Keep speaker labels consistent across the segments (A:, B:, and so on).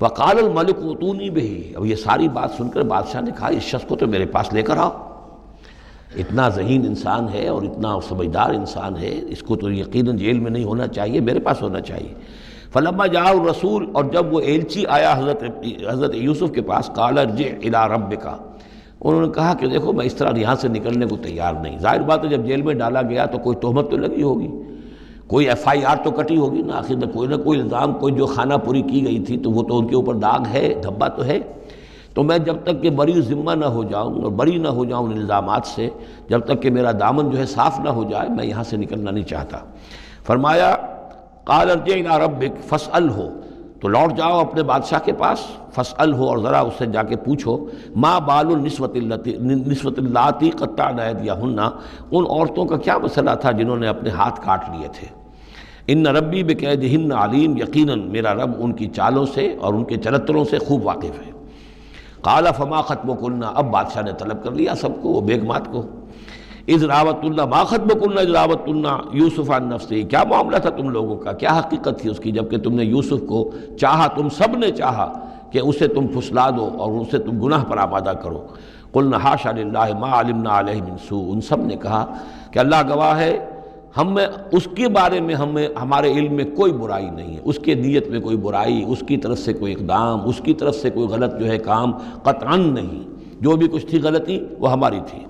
A: وقال الملک اوتونی بہ، اب یہ ساری بات سن کر بادشاہ نے کہا اس شخص کو تو میرے پاس لے کر آؤ، اتنا ذہین انسان ہے اور اتنا سمجھدار انسان ہے، اس کو تو یقیناً جیل میں نہیں ہونا چاہیے، میرے پاس ہونا چاہیے۔ فلما جاء الرسول، اور جب وہ ایلچی آیا حضرت یوسف کے پاس، قال ارجع الی ربک، انہوں نے کہا کہ دیکھو میں اس طرح یہاں سے نکلنے کو تیار نہیں۔ ظاہر بات ہے جب جیل میں ڈالا گیا تو کوئی تہمت تو لگی ہوگی، کوئی ایف آئی آر تو کٹی ہوگی نا، آخر نہ کوئی الزام، کوئی جو خانہ پوری کی گئی تھی تو وہ تو ان کے اوپر داغ ہے، دھبا تو ہے۔ تو میں جب تک کہ بری ذمہ نہ ہو جاؤں اور بری نہ ہو جاؤں ان الزامات سے، جب تک کہ میرا دامن جو ہے صاف نہ ہو جائے، میں یہاں سے نکلنا نہیں چاہتا۔ فرمایا قال ارجع الی ربک فاسألہ، تو لوٹ جاؤ اپنے بادشاہ کے پاس، فاسألہ، اور ذرا اس سے جا کے پوچھو، ما بال النسوۃ اللاتی قطعن ایدیہن، ان عورتوں کا کیا مسئلہ تھا جنہوں نے اپنے ہاتھ کاٹ لیے تھے۔ ان ربی بکیدہن علیم، یقیناً میرا رب ان کی چالوں سے اور ان کے چرتروں سے خوب واقف ہے۔ قال فما خطبکن، اب بادشاہ نے طلب کر لیا سب کو، وہ بیگمات کو۔ اذ راوتن، ما خطبکن اذ راوتن یوسف عن نفسہ، کیا معاملہ تھا تم لوگوں کا، کیا حقیقت تھی اس کی جب کہ تم نے یوسف کو چاہا، تم سب نے چاہا کہ اسے تم پھسلا دو اور اسے تم گناہ پر آمادہ کرو۔ قلنا حاشا للہ ما علمنا علیہ من سوء، ان سب نے کہا کہ اللہ گواہ ہے ہم میں اس کے بارے میں ہمارے علم میں کوئی برائی نہیں ہے، اس کے نیت میں کوئی برائی، اس کی طرف سے کوئی اقدام، اس کی طرف سے کوئی غلط جو ہے کام قطعاً نہیں، جو بھی کچھ تھی غلطی وہ ہماری تھی۔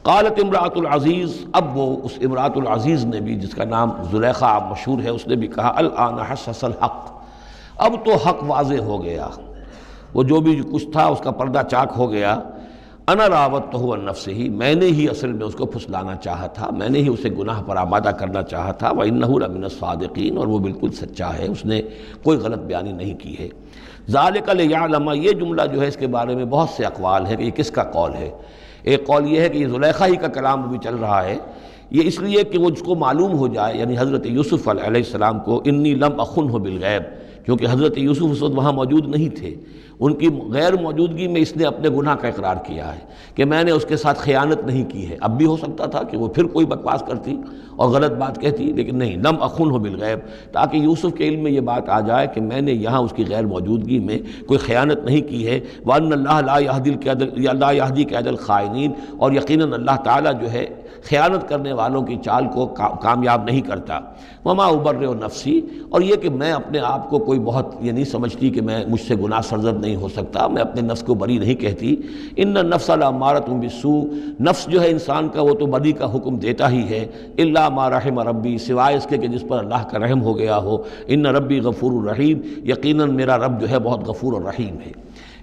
A: قالت امرأۃ العزیز، اب وہ اس امرأۃ العزیز نے بھی، جس کا نام زلیخا مشہور ہے، اس نے بھی کہا الآن حسس الحق، اب تو حق واضح ہو گیا، وہ جو بھی کچھ تھا اس کا پردہ چاک ہو گیا۔ انا راودتہ عن نفسہ، میں نے ہی اصل میں اس کو پھسلانا چاہا تھا، میں نے ہی اسے گناہ پر آمادہ کرنا چاہا تھا، وانہ لمن الصادقین، اور وہ بالکل سچا ہے، اس نے کوئی غلط بیانی نہیں کی ہے۔ ذالک لیعلم، یہ جملہ جو ہے اس کے بارے میں بہت سے اقوال ہیں کہ یہ کس کا قول ہے۔ ایک قول یہ ہے کہ یہ زلیخا ہی کا کلام بھی چل رہا ہے، یہ اس لیے کہ وہ اس کو معلوم ہو جائے، یعنی حضرت یوسف علیہ السلام کو، انی لم اخنہ بالغیب، کیونکہ حضرت یوسف اس وقت وہاں موجود نہیں تھے، ان کی غیر موجودگی میں اس نے اپنے گناہ کا اقرار کیا ہے کہ میں نے اس کے ساتھ خیانت نہیں کی ہے۔ اب بھی ہو سکتا تھا کہ وہ پھر کوئی بکواس کرتی اور غلط بات کہتی، لیکن نہیں، لم اخنہ بالغیب، تاکہ یوسف کے علم میں یہ بات آ جائے کہ میں نے یہاں اس کی غیر موجودگی میں کوئی خیانت نہیں کی ہے۔ وَأَنَّ اللَّهَ لَا يَهْدِي كَيْدَ الْخَائِنِينَ، اور یقیناً اللہ تعالیٰ جو ہے خیانت کرنے والوں کی چال کو کامیاب نہیں کرتا۔ وما ابرئ نفسی، اور یہ کہ میں اپنے آپ کو کوئی بہت یہ نہیں سمجھتی کہ میں مجھ سے گناہ سرزد نہیں ہو سکتا، میں اپنے نفس کو بری نہیں کہتی۔ ان النفس لامارۃ بالسوء، نفس جو ہے انسان کا وہ تو بدی کا حکم دیتا ہی ہے، الا ما رحم ربی، سوائے اس کے کہ جس پر اللہ کا رحم ہو گیا ہو۔ ان ربی غفور الرحیم، یقیناً میرا رب جو ہے بہت غفور اور رحیم ہے۔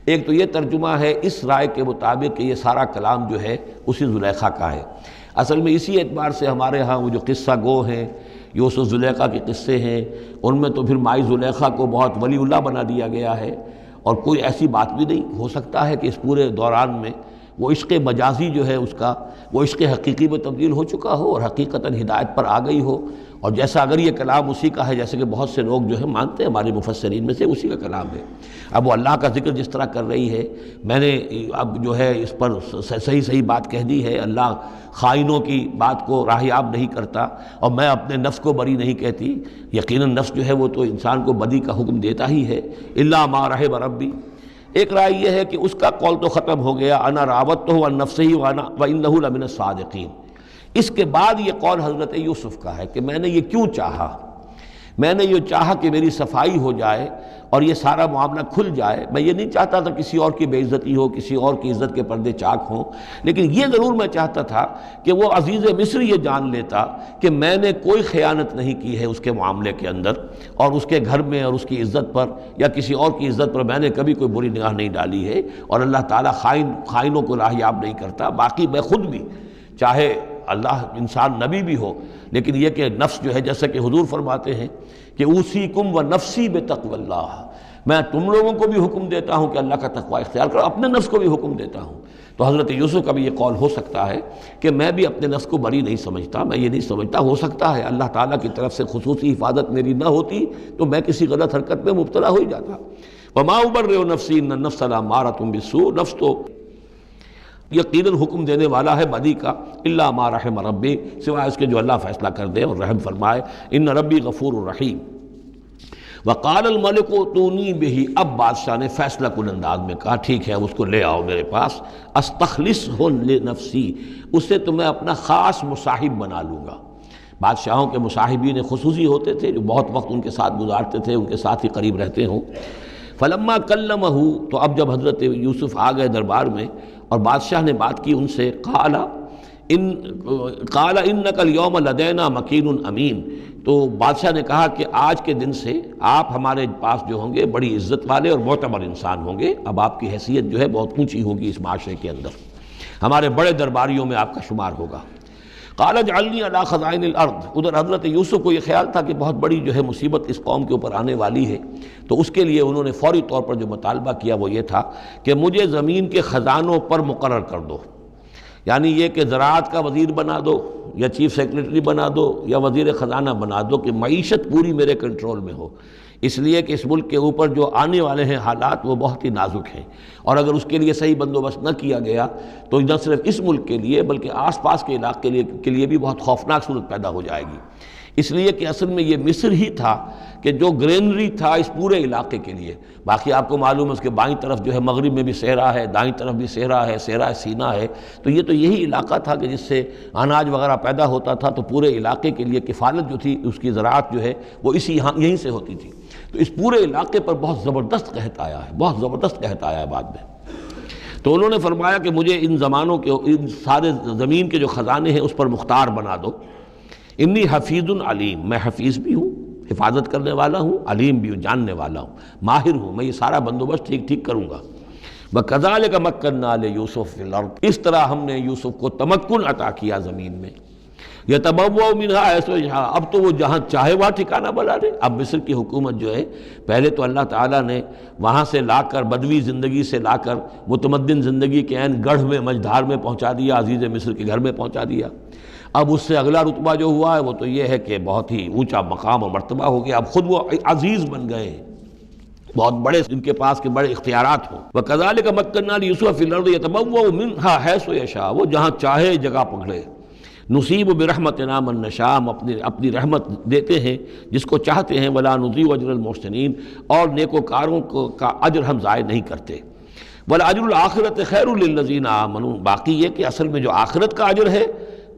A: ایک تو یہ ترجمہ ہے اس رائے کے مطابق کہ یہ سارا کلام جو ہے اسی زلیخا کا ہے۔ اصل میں اسی اعتبار سے ہمارے ہاں وہ جو قصہ گو ہیں، یوسف زلیخا کے قصے ہیں، ان میں تو پھر مائی زلیخا کو بہت ولی اللہ بنا دیا گیا ہے، اور کوئی ایسی بات بھی نہیں ہو سکتا ہے کہ اس پورے دوران میں وہ عشق مجازی جو ہے اس کا وہ عشق حقیقی میں تبدیل ہو چکا ہو اور حقیقتاً ہدایت پر آ گئی ہو، اور جیسا اگر یہ کلام اسی کا ہے، جیسے کہ بہت سے لوگ جو ہے مانتے ہیں ہمارے مفسرین میں سے، اسی کا کلام ہے۔ اب وہ اللہ کا ذکر جس طرح کر رہی ہے، میں نے اب جو ہے اس پر صحیح بات کہہ دی ہے، اللہ خائنوں کی بات کو راہیاب نہیں کرتا، اور میں اپنے نفس کو بری نہیں کہتی، یقیناً نفس جو ہے وہ تو انسان کو بدی کا حکم دیتا ہی ہے، الا ما رحم ربی۔ ایک رائے یہ ہے کہ اس کا قول تو ختم ہو گیا، انا راودتہ عن نفسہ وانہ لمن الصادقین۔ اس کے بعد یہ قول حضرت یوسف کا ہے کہ میں نے یہ کیوں چاہا، میں نے یہ چاہا کہ میری صفائی ہو جائے اور یہ سارا معاملہ کھل جائے۔ میں یہ نہیں چاہتا تھا کسی اور کی بے عزتی ہو، کسی اور کی عزت کے پردے چاک ہوں، لیکن یہ ضرور میں چاہتا تھا کہ وہ عزیز مصر یہ جان لیتا کہ میں نے کوئی خیانت نہیں کی ہے اس کے معاملے کے اندر، اور اس کے گھر میں اور اس کی عزت پر یا کسی اور کی عزت پر میں نے کبھی کوئی بری نگاہ نہیں ڈالی ہے، اور اللہ تعالیٰ خائنوں کو راہیاب نہیں کرتا۔ باقی میں خود بھی، چاہے اللہ انسان نبی بھی ہو، لیکن یہ کہ نفس جو ہے، جیسا کہ حضور فرماتے ہیں کہ اوصیکم و نفسی بتقوی اللہ، میں تم لوگوں کو بھی حکم دیتا ہوں کہ اللہ کا تقوی اختیار کرو، اپنے نفس کو بھی حکم دیتا ہوں۔ تو حضرت یوسف کا بھی یہ قول ہو سکتا ہے کہ میں بھی اپنے نفس کو بری نہیں سمجھتا، میں یہ نہیں سمجھتا، ہو سکتا ہے اللہ تعالیٰ کی طرف سے خصوصی حفاظت میری نہ ہوتی تو میں کسی غلط حرکت میں مبتلا ہو ہی جاتا۔ وما ابرئ نفسی ان النفس لامارۃ بالسوء، نفس تو یقیناً حکم دینے والا ہے بدی کا، الا ما رحم ربی، سوائے اس کے جو اللہ فیصلہ کر دے اور رحم فرمائے۔ ان ربی غفور الرحیم۔ وقال الملک اتونی بہ، اب بادشاہ نے فیصلہ کن انداز میں کہا ٹھیک ہے اس کو لے آؤ میرے پاس، استخلصہ لنفسی، اسے تو میں اپنا خاص مصاحب بنا لوں گا۔ بادشاہوں کے مصاحبین خصوصی ہوتے تھے جو بہت وقت ان کے ساتھ گزارتے تھے، ان کے ساتھ ہی قریب رہتے ہوں۔ فلما کلمہ، تو اب جب حضرت یوسف آ گئے دربار میں اور بادشاہ نے بات کی ان سے، قال انک اليوم لدینا مکین امین، تو بادشاہ نے کہا کہ آج کے دن سے آپ ہمارے پاس جو ہوں گے بڑی عزت والے اور معتبر انسان ہوں گے، اب آپ کی حیثیت جو ہے بہت اونچی ہوگی اس معاشرے کے اندر، ہمارے بڑے درباریوں میں آپ کا شمار ہوگا۔ قال اجعلنی علی خزائن الارض، ادھر حضرت یوسف کو یہ خیال تھا کہ بہت بڑی جو ہے مصیبت اس قوم کے اوپر آنے والی ہے، تو اس کے لیے انہوں نے فوری طور پر جو مطالبہ کیا وہ یہ تھا کہ مجھے زمین کے خزانوں پر مقرر کر دو، یعنی یہ کہ زراعت کا وزیر بنا دو یا چیف سیکریٹری بنا دو یا وزیر خزانہ بنا دو، کہ معیشت پوری میرے کنٹرول میں ہو، اس لیے کہ اس ملک کے اوپر جو آنے والے ہیں حالات وہ بہت ہی نازک ہیں، اور اگر اس کے لیے صحیح بندوبست نہ کیا گیا تو نہ صرف اس ملک کے لیے بلکہ آس پاس کے علاقے کے لیے بھی بہت خوفناک صورت پیدا ہو جائے گی، اس لیے کہ اصل میں یہ مصر ہی تھا کہ جو گرینری تھا اس پورے علاقے کے لیے۔ باقی آپ کو معلوم ہے اس کے بائیں طرف جو ہے مغرب میں بھی صحرا ہے، دائیں طرف بھی صحرا ہے، صحرا سینا ہے، تو یہ تو یہی علاقہ تھا کہ جس سے اناج وغیرہ پیدا ہوتا تھا، تو پورے علاقے کے لیے کفالت جو تھی اس کی زراعت جو ہے وہ یہیں سے ہوتی تھی، تو اس پورے علاقے پر بہت زبردست قحط آیا ہے، بہت زبردست قحط آیا ہے بعد میں۔ تو انہوں نے فرمایا کہ مجھے ان زمانوں کے ان سارے زمین کے جو خزانے ہیں اس پر مختار بنا دو، انی حفیظ علیم، میں حفیظ بھی ہوں، حفاظت کرنے والا ہوں، علیم بھی ہوں، جاننے والا ہوں، ماہر ہوں، میں یہ سارا بندوبست ٹھیک کروں گا۔ وَكَذَلِكَ مَكَّنَّا لِيُوسُفَ فِي الْأَرْضِ، اس طرح ہم نے یوسف کو تمکن عطا کیا زمین میں، يَتَبَوَّأُ مِنْهَا حَيْثُ يَشَاءُ، اب تو وہ جہاں چاہے وہاں ٹھکانہ بنا لے۔ اب مصر کی حکومت جو ہے پہلے تو اللہ تعالیٰ نے وہاں سے لا کر بدوی زندگی سے لا کر متمدن زندگی کے عین گڑھ میں مجدھار میں پہنچا دیا، عزیز مصر کے گھر میں پہنچا دیا۔ اب اس سے اگلا رتبہ جو ہوا ہے وہ تو یہ ہے کہ بہت ہی اونچا مقام و مرتبہ ہو گیا، اب خود وہ عزیز بن گئے ہیں، بہت بڑے ان کے پاس کے بڑے اختیارات ہوں۔ وَكَذَلِكَ مَكَّنَّا لِيُوسُفَ فِي الْأَرْضِ يَتَبَوَّأُ مِنْهَا حَيْثُ يَشَاءُ، وہ جہاں چاہے جگہ پکڑے۔ نُصِيبُ بِرَحْمَتِنَا مَن نَّشَاءُ، ہم اپنی رحمت دیتے ہیں جس کو چاہتے ہیں، وَلَا نُضِيعُ أَجْرَ الْمُحْسِنِينَ، اور نیکوکاروں کا اجر ہم ضائع نہیں کرتے۔ وَالْأَجْرُ الْآخِرَةِ خَيْرٌ لِّلَّذِينَ آمَنُوا، باقی یہ کہ اصل میں جو آخرت کا اجر ہے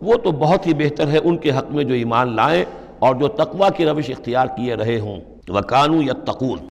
A: وہ تو بہت ہی بہتر ہے ان کے حق میں جو ایمان لائیں اور جو تقوی کی روش اختیار کیے رہے ہوں، وَكَانُوا يَتَّقُونَ۔